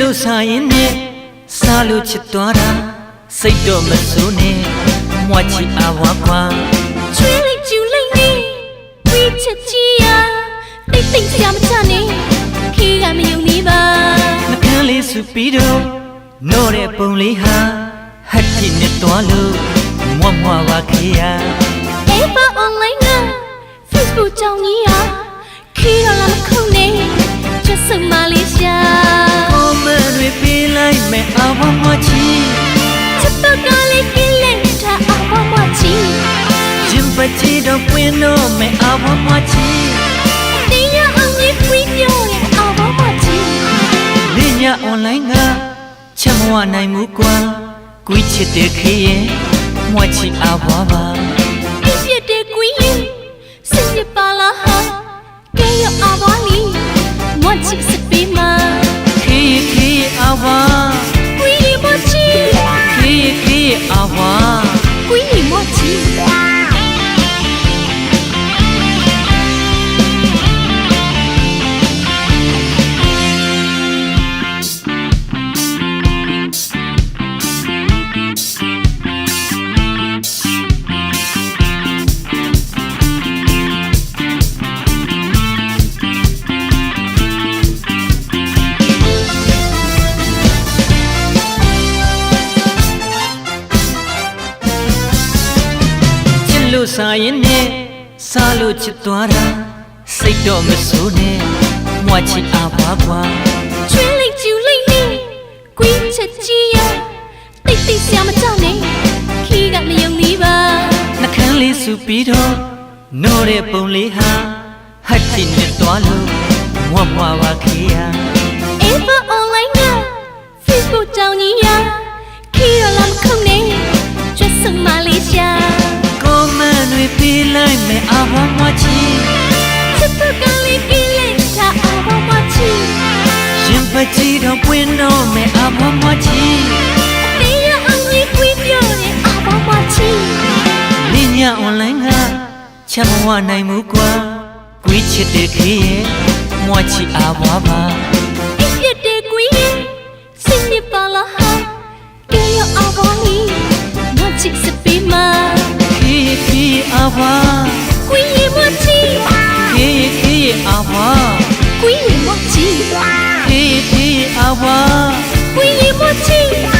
လို့စားရင်နဲ့စားလို့ချစ်သွားတာစိတ်တော့မစိုးနဲ့မွားချီအားဝါကွာချွေးလိုက်ကျူလိုက်နေပြီးချက်ကြီးရတိတ်တိတ်စရာမချနဲ့ခေကမယုံနေပါမကန်းလေးစုပြီးတော့နို့တဲ့ပုံလေးဟာဟတ်တိနဲ့သွားလို့မွားမွားပါခေရအေးပါ online က Facebook ကြောင့်ကြီးရခေတော့လာမခုန်နဲ့ကျစမလေးရှာပေးလိုက်မယ်အဝမချီချစ်တော့ကလေးကလေးထားအဝမချီရင်ပချီတော့ပွင့်တော့မယ်အဝမချီတရားအောင်ကြီးပြည့်ပြောရဲ့အဝမချီလင်းညာ online ကချက်မဝနိုင်မှုကွာကွီးချစ်တဲ့ခေရဲ့မွားချီအဝပါပြည့်တဲ့ကွီးရင်စင်ရပါလားဟာကဲရအဝလီမွားချီစပီမာAwa, Queenie Mochi, Awa, Queenie Mochi.လို့စားရင်နဲ့စားလို့ချစ်သွားတာစိတ်တော့မစိုးနဲ့မွားချီအားပါကွာချွေးလိုက်ကျူလိုက်နေကွီးချက်ကြီးရတိတ်တိတ်စရာမချနဲ့ခေကမယုံသေးပါနှခမ်းလေးစုပြီးတော့နို့တဲ့ပုံလေးဟာဟတ်တိနဲ့သွားလို့မွားမွားပါခေရအေးပါ online က Facebook ကြောင့်ကြီးရခေတော့လာမခုန်နဲ့ကျစမလေးရှာပေးလိုက်မယ်အဝမချီချစ်တော့ကလေးကလေးထားအဝမချီရင်ပချီတော့ပွင့်တော့မယ်အဝမချီတရားအောင်ကြီးပြည့်ပြောရဲ့အဝမချီလင်းညာ online ကချက်မဝနိုင်မှုကွာကွီးချစ်တဲ့ခေရဲ့မွားချီအဝပါပြည့်တဲ့ကွီးစင်နေပါလားဟာကဲရအဝလီမချစ်စပီမာAwa, Queenie Mochi, Awa, Queenie Mochi, Awa, Queenie Mochi.